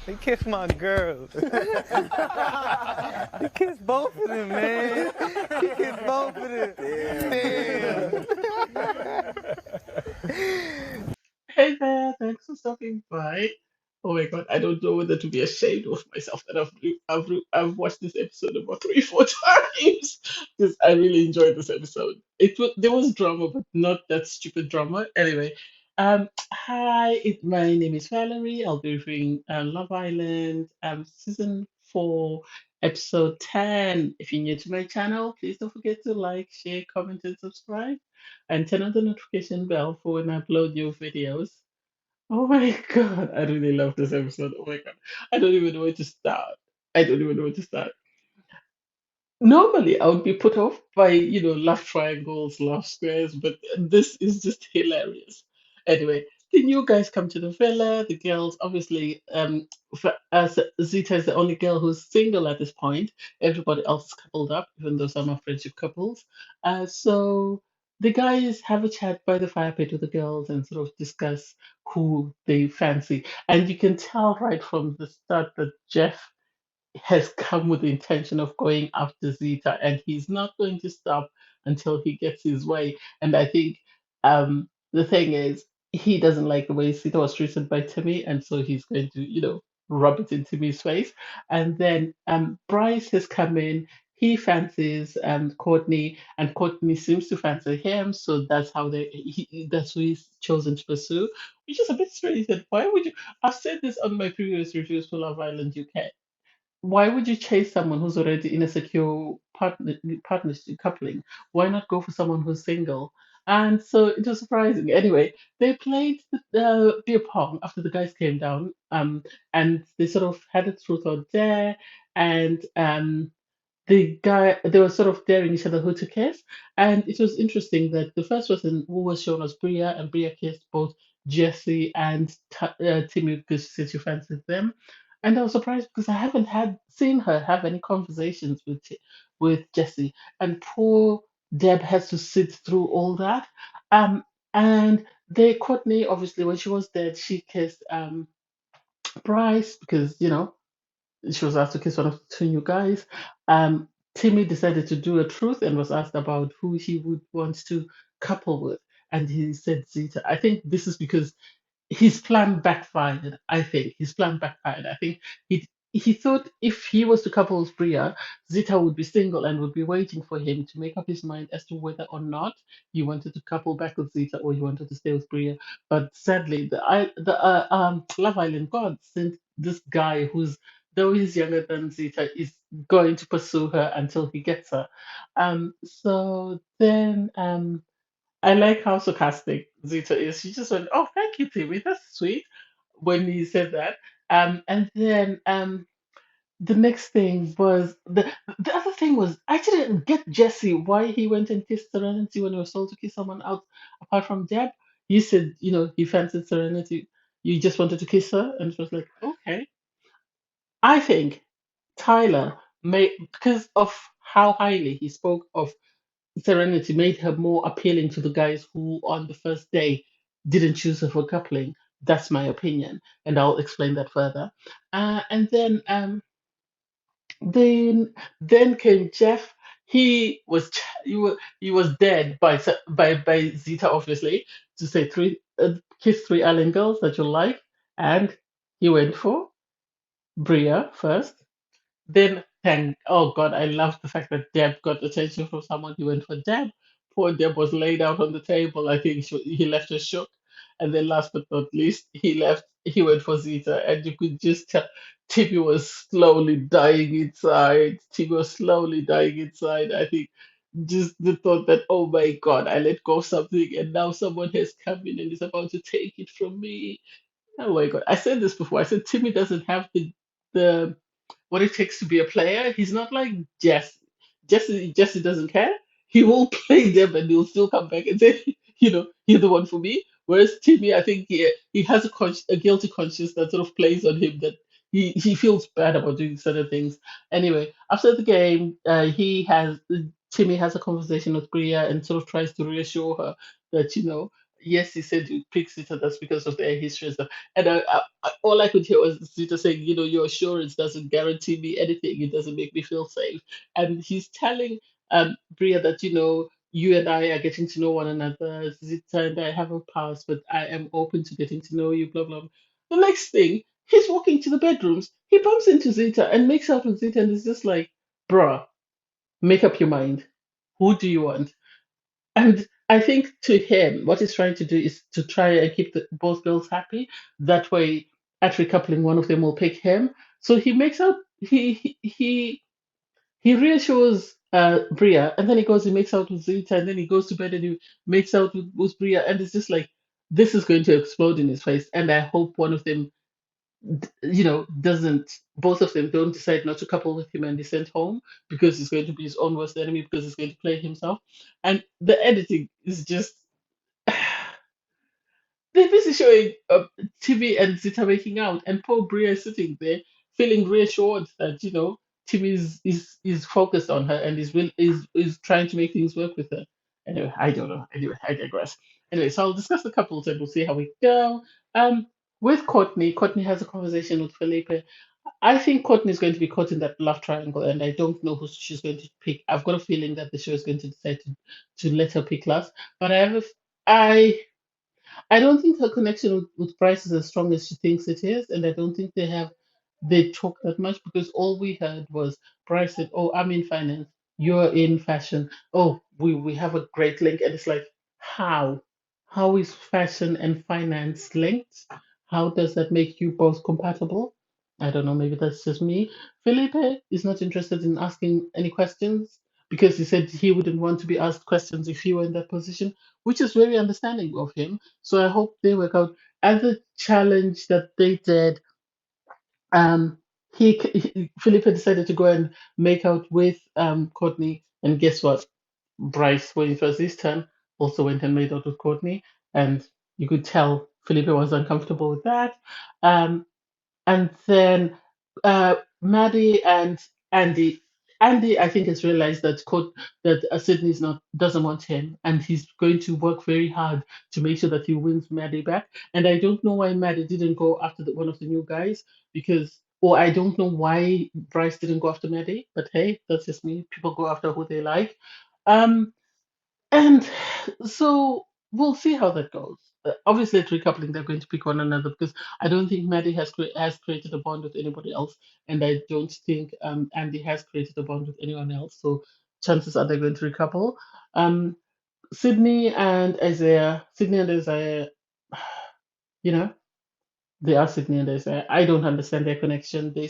He kissed my girl. He kissed both of them, man. He kissed both of them. Damn. Hey there, thanks for stopping by. Oh my God, I don't know whether to be ashamed of myself that I've watched this episode about three, four times because I really enjoyed this episode. There was drama, but not that stupid drama. Anyway, hi, my name is Valerie. I'll be reviewing Love Island, season 4, episode 10. If you're new to my channel, please don't forget to like, share, comment, and subscribe and turn on the notification bell for when I upload new videos. Oh my God, I really love this episode. Oh my God, I don't even know where to start. I don't even know where to start. Normally, I would be put off by, love triangles, love squares, but this is just hilarious. Anyway, the new guys come to the villa. The girls, obviously, as Zita is the only girl who's single at this point. Everybody else is coupled up, even though some are friendship couples. So the guys have a chat by the fire pit with the girls and sort of discuss who they fancy. And you can tell right from the start that Jeff has come with the intention of going after Zeta, and he's not going to stop until he gets his way. And I think the thing is, he doesn't like the way Zeta was treated by Timmy, and so he's going to, rub it in Timmy's face. And then Bryce has come in. He fancies Courtney, and Courtney seems to fancy him, so that's who he's chosen to pursue, which is a bit strange. That why would you? I've said this on my previous reviews for Love Island UK. Why would you chase someone who's already in a secure partnership coupling? Why not go for someone who's single? And so it was surprising. Anyway, they played beer pong after the guys came down, and they sort of had a truth or dare, and they were sort of daring each other who to kiss. And it was interesting that the first person who was shown was Bria, and Bria kissed both Jesse and Timmy because she said she fancied them. And I was surprised because I haven't had seen her have any conversations with Jesse. And poor Deb has to sit through all that. Um, and Courtney, obviously, when she was dead, she kissed Bryce because, she was asked to kiss one of the two new guys. Timmy decided to do a truth and was asked about who he would want to couple with. And he said Zeta. I think this is because his plan backfired. I think his plan backfired. I think he thought if he was to couple with Bria, Zita would be single and would be waiting for him to make up his mind as to whether or not he wanted to couple back with Zita or he wanted to stay with Bria. But sadly, the Love Island God sent this guy who's, though he's younger than Zita, is going to pursue her until he gets her. So then I like how sarcastic Zita is. She just went, "Oh, thank you, Timmy. That's sweet." When he said that, and then the next thing was the other thing was I didn't get Jesse why he went and kissed Serenity when he was told to kiss someone else apart from Deb. You said he fancied Serenity. You just wanted to kiss her, and it was like okay. I think Tyler made because of how highly he spoke of Serenity made her more appealing to the guys who, on the first day, didn't choose her for coupling. That's my opinion, and I'll explain that further. And then came Jeff. He was dead by Zeta, obviously, to say kiss three island girls that you like, and he went for Bria first. Then, thank oh God, I love the fact that Deb got attention from someone who went for Deb. Poor Deb was laid out on the table. I think he left her shook. And then, last but not least, he went for Zeta, and you could just tell Timmy was slowly dying inside. Timmy was slowly dying inside. I think just the thought that, oh my God, I let go of something, and now someone has come in and is about to take it from me. Oh my God. I said this before. I said Timmy doesn't have the what it takes to be a player. He's not like Jesse. Jesse doesn't care. He will play them and he'll still come back and say, you're the one for me. Whereas Timmy, I think he has a guilty conscience that sort of plays on him that he feels bad about doing certain things. Anyway, after the game, Timmy has a conversation with Bria and sort of tries to reassure her that yes, he said you picked Zeta, that's because of their history and stuff. And all I could hear was Zeta saying, your assurance doesn't guarantee me anything. It doesn't make me feel safe. And he's telling Bria that, you and I are getting to know one another. Zeta and I haven't passed, but I am open to getting to know you, blah, blah, blah. The next thing, he's walking to the bedrooms. He bumps into Zeta and makes out with Zeta, and it's just like, bruh, make up your mind. Who do you want? And I think to him, what he's trying to do is to try and keep both girls happy. That way, at recoupling, one of them will pick him. So he makes out he reassures Bria, and then he goes and makes out with Zeta, and then he goes to bed and he makes out with Bria, and it's just like this is going to explode in his face. And I hope one of them, doesn't. Both of them don't decide not to couple with him and they sent home because he's going to be his own worst enemy because he's going to play himself. And the editing is just they're busy showing Timmy and Zita making out, and poor Bria is sitting there feeling reassured that Timmy is focused on her and is trying to make things work with her. Anyway, I don't know. Anyway, I digress. Anyway, so I'll discuss the couples and we'll see how we go. Um, with Courtney has a conversation with Felipe. I think Courtney is going to be caught in that love triangle, and I don't know who she's going to pick. I've got a feeling that the show is going to decide to let her pick last, but I I don't think her connection with Bryce is as strong as she thinks it is, and I don't think they talk that much because all we heard was Bryce said, "Oh, I'm in finance, you're in fashion. Oh, we have a great link," and it's like, how? How is fashion and finance linked? How does that make you both compatible? I don't know. Maybe that's just me. Felipe is not interested in asking any questions because he said he wouldn't want to be asked questions if he were in that position, which is very understanding of him. So I hope they work out. As a challenge that they did, um, Felipe decided to go and make out with Courtney, and guess what? Bryce, when it was his turn, also went and made out with Courtney, and you could tell Felipe was uncomfortable with that. Um, and then Maddie and Andy. Andy, I think, has realized that Sydney doesn't want him, and he's going to work very hard to make sure that he wins Maddie back. And I don't know why Maddie didn't go after one of the new guys or I don't know why Bryce didn't go after Maddie. But hey, that's just me. People go after who they like. Um, and so we'll see how that goes. Obviously, at recoupling, they're going to pick one another because I don't think Maddie has created a bond with anybody else, and I don't think Andy has created a bond with anyone else. So chances are they're going to recouple. Um, Sydney and Isaiah, you know. They are Sydney and Isaiah. I don't understand their connection. They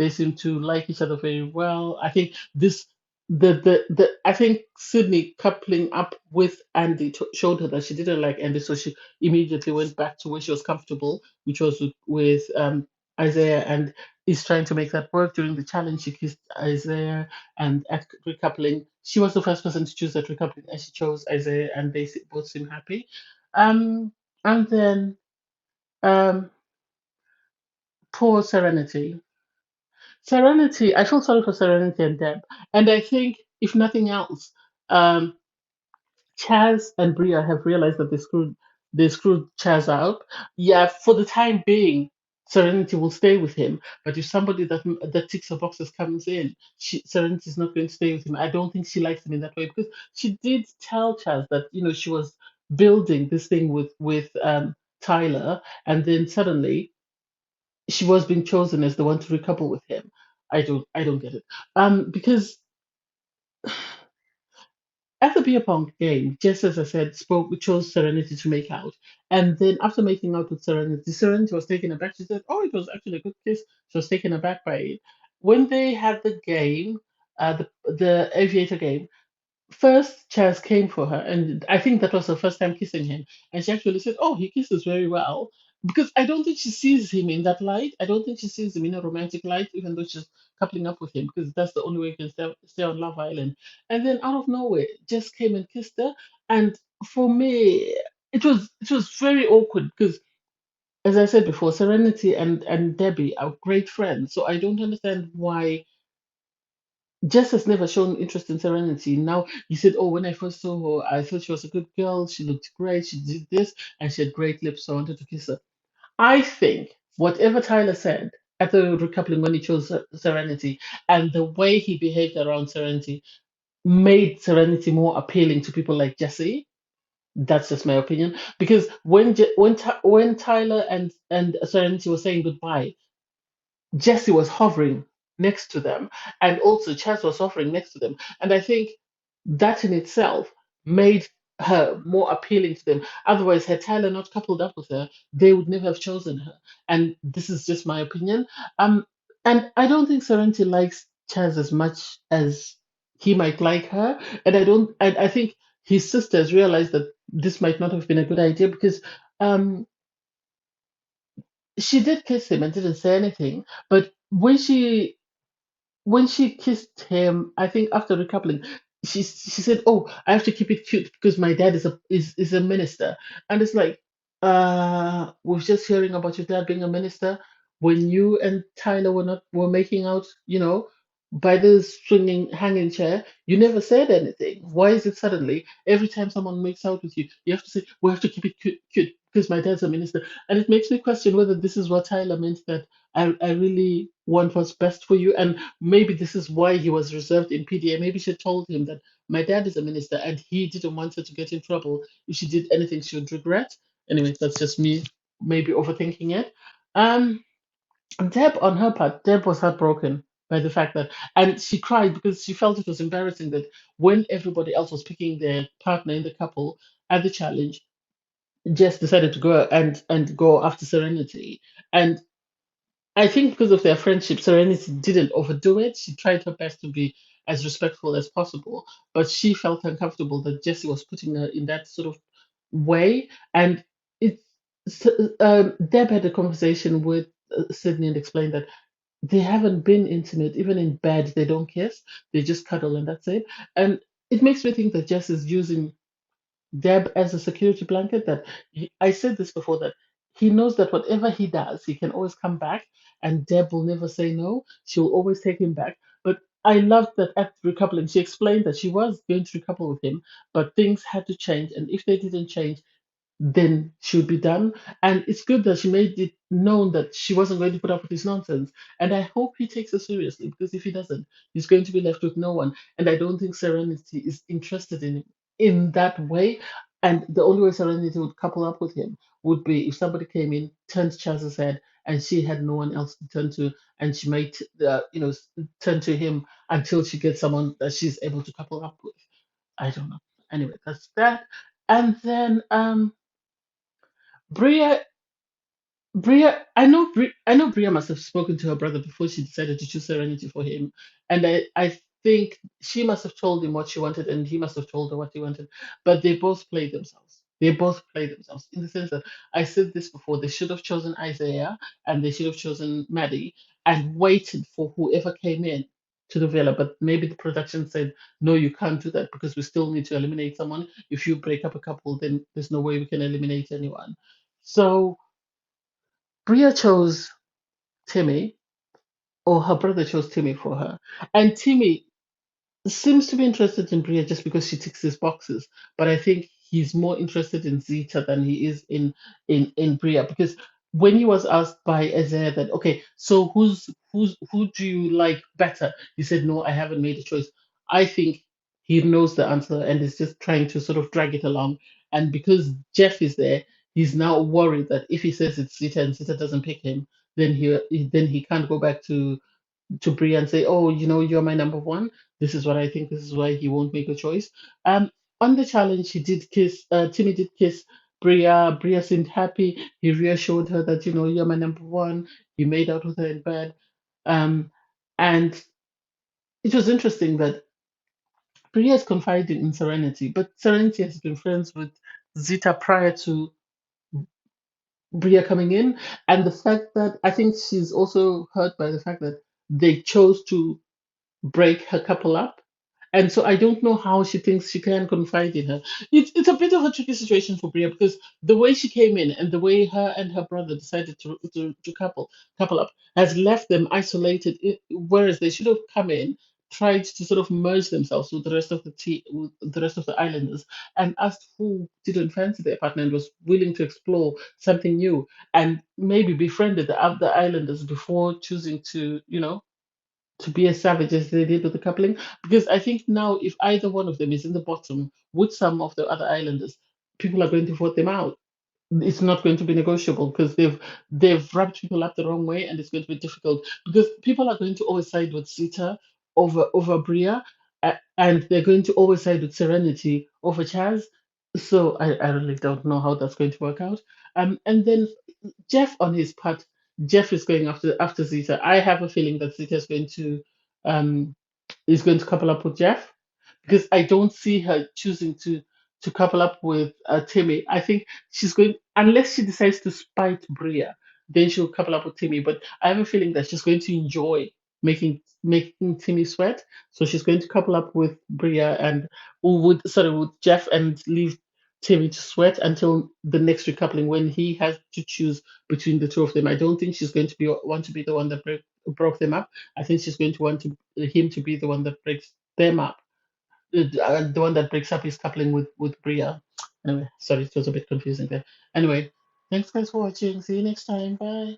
seem to like each other very well. I think this the I think Sydney coupling up with Andy showed her that she didn't like Andy, so she immediately went back to where she was comfortable, which was with Isaiah, and is trying to make that work. During the challenge, she kissed Isaiah, and at recoupling, she was the first person to choose at recoupling, and she chose Isaiah, and both seem happy. Um, and then. Um, Poor Serenity. Serenity, I feel sorry for Serenity and Deb. And I think, if nothing else, um, Chaz and Bria have realized that they screwed Chaz out. Yeah, for the time being, Serenity will stay with him. But if somebody that ticks her boxes comes in, Serenity is not going to stay with him. I don't think she likes him in that way because she did tell Chaz that she was building this thing with Tyler, and then suddenly she was being chosen as the one to recouple with him. I don't get it. Because at the beer pong game, just as I said, chose Serenity to make out. And then after making out with Serenity was taken aback. She said, "Oh, it was actually a good kiss." She was taken aback by it. When they had the game, the aviator game, first Chaz came for her, and I think that was her first time kissing him. And she actually said, "Oh, he kisses very well." Because I don't think she sees him in that light. I don't think she sees him in a romantic light, even though she's coupling up with him, because that's the only way you can stay on Love Island. And then out of nowhere, just came and kissed her. And for me, it was very awkward because, as I said before, Serenity and Debbie are great friends. So I don't understand why Jess has never shown interest in Serenity. Now you said, "Oh, when I first saw her, I thought she was a good girl. She looked great. She did this, and she had great lips, so I wanted to kiss her." I think whatever Tyler said at the recoupling when he chose Serenity, and the way he behaved around Serenity, made Serenity more appealing to people like Jesse. That's just my opinion. Because when Tyler and Serenity were saying goodbye, Jesse was hovering next to them, and also Chaz was hovering next to them. And I think that in itself made her more appealing to them. Otherwise, had Tyler not coupled up with her, they would never have chosen her. And this is just my opinion. Um, and I don't think Serenity likes Chaz as much as he might like her. And I don't. And I think his sisters realized that this might not have been a good idea because. Um, she did kiss him and didn't say anything, but when she kissed him, I think after recoupling, she said, "Oh, I have to keep it cute because my dad is a minister." And it's like, we're just hearing about your dad being a minister when you and Tyler were making out, by the swinging hanging chair. You never said anything. Why is it suddenly every time someone makes out with you, you have to say, "We have to keep it cute because my dad's a minister"? And it makes me question whether this is what Tyler meant, that I really want what's best for you. And maybe this is why he was reserved in PDA. Maybe she told him that my dad is a minister and he didn't want her to get in trouble if she did anything she would regret. Anyway, that's just me maybe overthinking it. Um, Deb, on her part, Deb was heartbroken by the fact that, and she cried because she felt it was embarrassing that when everybody else was picking their partner in the couple at the challenge, Jess decided to go and go after Serenity. And I think because of their friendship, Serenity didn't overdo it. She tried her best to be as respectful as possible, but she felt uncomfortable that Jesse was putting her in that sort of way. And it's Deb had a conversation with Sydney and explained that they haven't been intimate, even in bed. They don't kiss; they just cuddle, and that's it. And it makes me think that Jess is using Deb as a security blanket. That I said this before, that he knows that whatever he does, he can always come back, and Deb will never say no. She'll always take him back. But I loved that at recoupling, she explained that she was going to recouple with him, but things had to change, and if they didn't change, then she would be done. And it's good that she made it known that she wasn't going to put up with his nonsense. And I hope he takes her seriously, because if he doesn't, he's going to be left with no one. And I don't think Serenity is interested in him in that way. And the only way Serenity would couple up with him would be if somebody came in, turned Chaz's head, and she had no one else to turn to, and she might, turn to him until she gets someone that she's able to couple up with. I don't know. Anyway, that's that. And then Bria, I know Bria must have spoken to her brother before she decided to choose Serenity for him, and I think she must have told him what she wanted, and he must have told her what he wanted. But they both played themselves. They both played themselves in the sense that I said this before. They should have chosen Isaiah, and they should have chosen Maddie, and waited for whoever came in to the villa. But maybe the production said, "No, you can't do that because we still need to eliminate someone. If you break up a couple, then there's no way we can eliminate anyone." So Bria chose Timmy, or her brother chose Timmy for her. And Timmy seems to be interested in Bria just because she ticks his boxes. But I think he's more interested in Zeta than he is in Bria, because when he was asked by Isaiah that, okay, so who do you like better? He said, "No, I haven't made a choice." I think he knows the answer and is just trying to sort of drag it along. And because Jeff is there, he's now worried that if he says it's Zeta and Zeta doesn't pick him, then he can't go back to Bria and say, "Oh, you're my number one. This is what I think. This is why he won't make a choice." Um, on the challenge, he did kiss. Timmy did kiss Bria. Bria seemed happy. He reassured her that you're my number one. He made out with her in bed. Um, and it was interesting that Bria is confiding in Serenity, but Serenity has been friends with Zita prior to Bria coming in, and the fact that I think she's also hurt by the fact that they chose to break her couple up. And so I don't know how she thinks she can confide in her. It's a bit of a tricky situation for Bria, because the way she came in and the way her and her brother decided to couple up has left them isolated. Whereas they should have come in, tried to sort of merge themselves with the rest of with the rest of the islanders, and asked who didn't fancy their partner and was willing to explore something new, and maybe befriended the other islanders before choosing to, to be as savage as they did with the coupling. Because I think now, if either one of them is in the bottom with some of the other islanders, people are going to vote them out. It's not going to be negotiable because they've rubbed people up the wrong way, and it's going to be difficult because people are going to always side with Zeta over Bria, and they're going to always side with Serenity over Chaz. So I really don't know how that's going to work out. And then Jeff, on his part, Jeff is going after Zeta. I have a feeling that Zeta um is going to couple up with Jeff, because I don't see her choosing to couple up with Timmy. I think she's going, unless she decides to spite Bria, then she'll couple up with Timmy. But I have a feeling that she's going to enjoy making Timmy sweat, so she's going to couple up with Bria and with Jeff, and leave Timmy to sweat until the next recoupling when he has to choose between the two of them. I don't think she's going to want to be the one that broke them up. I think she's going to want him to be the one that breaks them up, the one that breaks up his coupling with Bria. Anyway, sorry, it was a bit confusing there. Anyway, thanks guys for watching. See you next time. Bye.